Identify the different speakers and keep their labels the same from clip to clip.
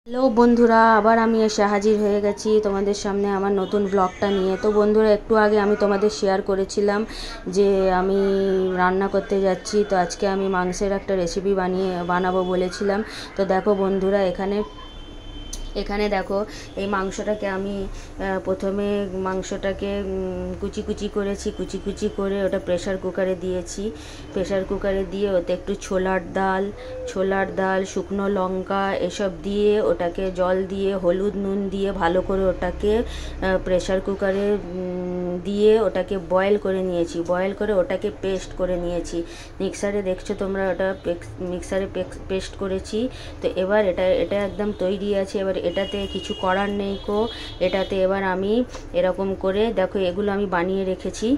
Speaker 1: Hello বন্ধুরা, আবার আমি এসে হাজির হয়ে গেছি তোমাদের সামনে আমার নতুন ব্লগটা নিয়ে। তো বন্ধুরা, একটু আগে আমি তোমাদের শেয়ার করেছিলাম যে আমি রান্না করতে যাচ্ছি। তো আজকে আমি মাংসের একটা রেসিপি বানাবো বলেছিলাম। তো দেখো বন্ধুরা, এখানে দেখো এই মাংসটাকে আমি প্রথমে মাংসটাকে কুচি কুচি করেছি। কুচি কুচি করে ওটা প্রেসার কুকারে দিয়েছি। প্রেসার কুকারে দিয়ে ওতে একটু ছোলার ডাল, শুকনো লঙ্কা এসব দিয়ে ওটাকে জল দিয়ে হলুদ নুন দিয়ে ভালো করে ওটাকে প্রেসার কুকারে দিয়ে ওটাকে বয়েল করে নিয়েছি। বয়েল করে ওটাকে পেস্ট করে নিয়েছি। মিক্সারে দেখছো তোমরা, ওটা মিক্সারে পেস্ট করেছি। তো এবার এটা একদম তৈরি আছে। এবার এটাতে কিছু করার নেই এটাতে এবার আমি এরকম করে দেখো, এগুলো আমি বানিয়ে রেখেছি।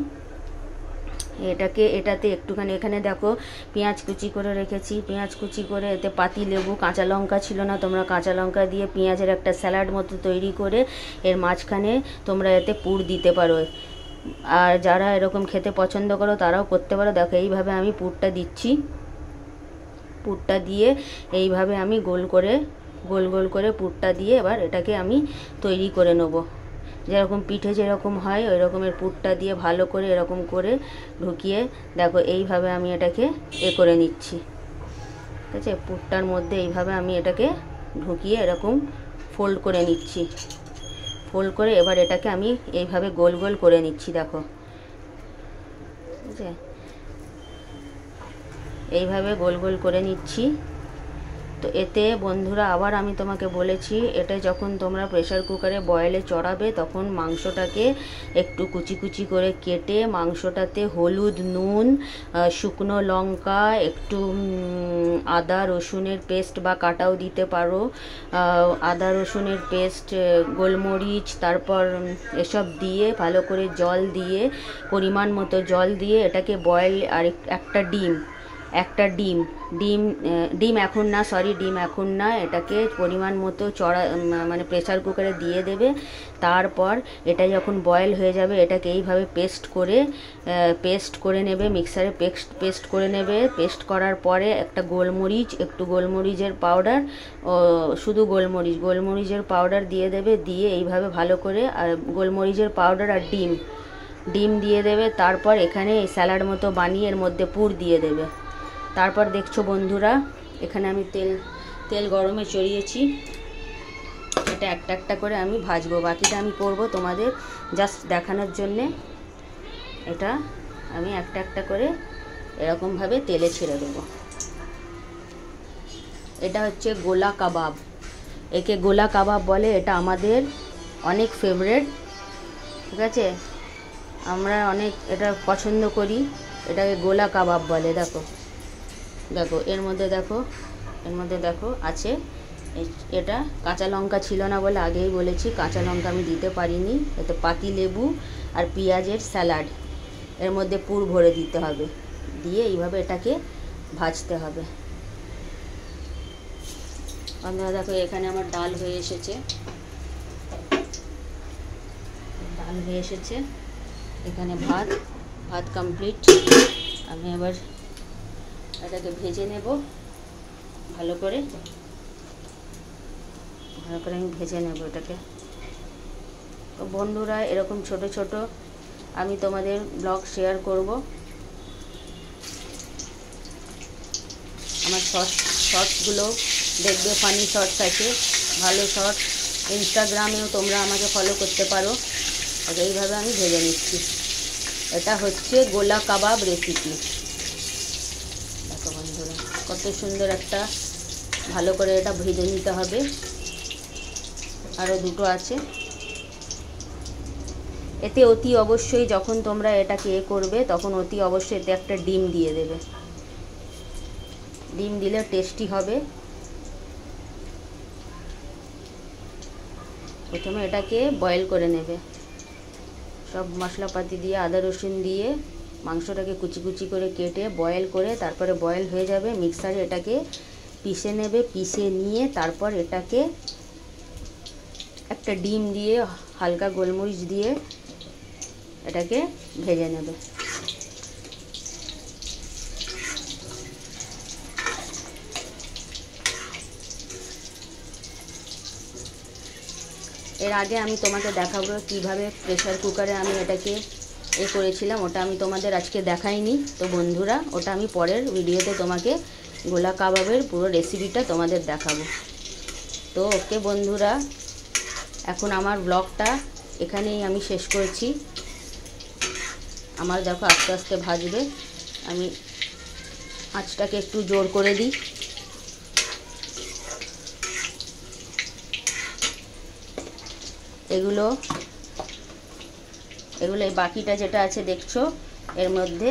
Speaker 1: এটাতে একটুখানি এখানে দেখো পেঁয়াজ কুচি করে রেখেছি। পেঁয়াজ কুচি করে এতে পাতি লেবু, কাঁচা লঙ্কা ছিল না, তোমরা কাঁচা লঙ্কা দিয়ে পেঁয়াজের একটা স্যালাড মতো তৈরি করে এর মাঝখানে তোমরা এতে পুর দিতে পারো। আর যারা এরকম খেতে পছন্দ করো তারাও করতে পারো। দেখো এইভাবে আমি পুরটা দিচ্ছি। পুরটা দিয়ে এইভাবে আমি গোল গোল করে পুরটা দিয়ে এবার এটাকে আমি তৈরি করে নেব। যেরকম পিঠে যেরকম হয় ওই রকমের পুরটা দিয়ে ভালো করে এরকম করে ঢুকিয়ে দেখো এইভাবে আমি এটাকে করে নিচ্ছি। ঠিক আছে, পুরটার মধ্যে এইভাবে আমি এটাকে ঢুকিয়ে এরকম ফোল্ড করে নিচ্ছি। ফোল্ড করে এবার এটাকে আমি এইভাবে গোল গোল করে নিচ্ছি। দেখো, ঠিক আছে, এইভাবে গোল গোল করে নিচ্ছি। তো এতে বন্ধুরা আবার আমি তোমাকে বলেছি, এটা যখন তোমরা প্রেসার কুকারে বয়েলে চড়াবে তখন মাংসটাকে একটু কুচি কুচি করে কেটে মাংসটাতে হলুদ নুন, শুকনো লঙ্কা, একটু আদা রসুনের পেস্ট বা কাটাও দিতে পারো, আদা রসুনের পেস্ট, গোলমরিচ, তারপর এসব দিয়ে ভালো করে জল দিয়ে পরিমাণ মতো জল দিয়ে এটাকে বয়েল, আর একটা ডিম এখন না, এটাকে পরিমাণ মতো মানে প্রেসার কুকারে দিয়ে দেবে। তারপর এটা যখন বয়েল হয়ে যাবে এটাকে এইভাবে পেস্ট করে নেবে, মিক্সারে পেস্ট করে নেবে। পেস্ট করার পরে একটু গোলমরিচের পাউডার, শুধু গোলমরিচের পাউডার দিয়ে দেবে। দিয়ে এইভাবে ভালো করে, আর গোলমরিচের পাউডার আর ডিম দিয়ে দেবে। তারপর এখানে এই স্যালাড মতো বানিয়ে এর মধ্যে পুর দিয়ে দেবে। তারপর দেখছো বন্ধুরা, এখানে আমি তেল গরমে চড়িয়েছি। এটা একটা একটা করে আমি ভাজবো, বাকিটা আমি করব তোমাদের জাস্ট দেখানোর জন্যে। এটা আমি একটা একটা করে এরকমভাবে তেলে ছেড়ে দেবো। এটা হচ্ছে গোলা কাবাব, একে গোলা কাবাব বলে। এটা আমাদের অনেক ফেভারিট, ঠিক আছে, আমরা অনেক এটা পছন্দ করি। এটাকে গোলা কাবাব বলে। দেখো এর মধ্যে দেখো আছে, এটা কাঁচা লঙ্কা ছিল না বলে আগেই বলেছি, কাঁচা লঙ্কা আমি দিতে পারিনি। এতে পাতি লেবু আর পেঁয়াজের স্যালাড, এর মধ্যে পুর ভরে দিতে হবে, দিয়ে এইভাবে এটাকে ভাজতে হবে। বন্ধুরা দেখো, এখানে আমার ডাল হয়ে এসেছে, এখানে ভাত কমপ্লিট। আমি এবার এটাকে ভেজে নেব ভালো করে আমি ভেজে নেব এটাকে। তো বন্ধুরা, এরকম ছোট ছোট আমি তোমাদের ব্লগ শেয়ার করব। আমার শর্টসগুলো দেখবে, ফানি শর্টস আছে, ভালো শর্টস। ইনস্টাগ্রামেও তোমরা আমাকে ফলো করতে পারো। আর এইভাবে আমি ভেজে নিচ্ছি। এটা হচ্ছে গোলা কাবাব রেসিপি। দেখো বন্ধুরা, কত সুন্দর একটা, ভালো করে এটা ভেজে নিতে হবে। আরও দুটো আছে। এতে অতি অবশ্যই যখন তোমরা এটাকে করবে তখন অতি অবশ্যই এতে একটা ডিম দিয়ে দেবে। ডিম দিলে টেস্টি হবে। প্রথমে এটাকে বয়েল করে নেবে, সব মশলাপাতি দিয়ে, আদা রসুন দিয়ে মাংসটাকে কুচি কুচি করে কেটে বয়েল করে, তারপরে বয়েল হয়ে যাবে মিক্সারে এটাকে পিষে নেবে। পিষে নিয়ে তারপর এটাকে একটা ডিম দিয়ে হালকা গোলমরিচ দিয়ে এটাকে ভেজে নেবে। এর আগে আমি তোমাকে দেখাবো কিভাবে প্রেসার কুকারে আমি এটাকে করেছিলাম, ওটা আমি তোমাদের আজকে দেখাইনি। তো বন্ধুরা, ওটা আমি পরের ভিডিওতে তোমাকে গোলা কাবাবের পুরো রেসিপিটা তোমাদের দেখাবো। তো ওকে বন্ধুরা, এখন আমার ব্লগটা এখানেই আমি শেষ করছি। আমার দেখো আস্তে আস্তে ভাজবে, আমি আঁচটাকে একটু জোর করে দিই। এগুলো এই বাকিটা যেটা আছে দেখছো, এর মধ্যে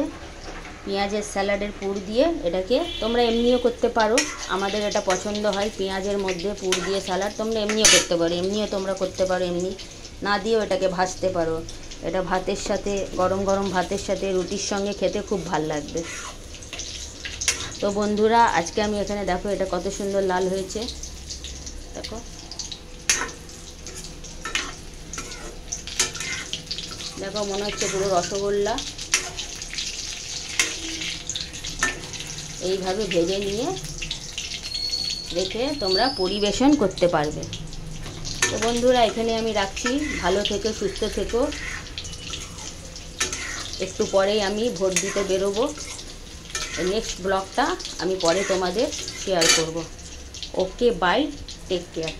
Speaker 1: পেঁয়াজের স্যালাডের পুর দিয়ে, এটাকে তোমরা এমনিও করতে পারো। আমাদের এটা পছন্দ হয় পেঁয়াজের মধ্যে পুর দিয়ে স্যালাড। তোমরা এমনিও করতে পারো, এমনিও তোমরা করতে পারো, এমনি না দিয়েও এটাকে ভাজতে পারো। এটা ভাতের সাথে, গরম গরম ভাতের সাথে, রুটির সঙ্গে খেতে খুব ভাল লাগবে। তো বন্ধুরা, আজকে আমি এখানে দেখো এটা কত সুন্দর লাল হয়েছে, দেখো দেখো মনে হচ্ছে পুরো রসগোল্লা। এইভাবে ভেজে নিয়ে রেখে তোমরা পরিবেশন করতে পারবে। তো বন্ধুরা, এখানে আমি রাখছি। ভালো থেকো, সুস্থ থেকো। একটু পরেই আমি ভোট দিতে বেরোবো। নেক্সট ব্লগটা আমি পরে তোমাদের শেয়ার করব। ওকে, বাই, টেক কেয়ার।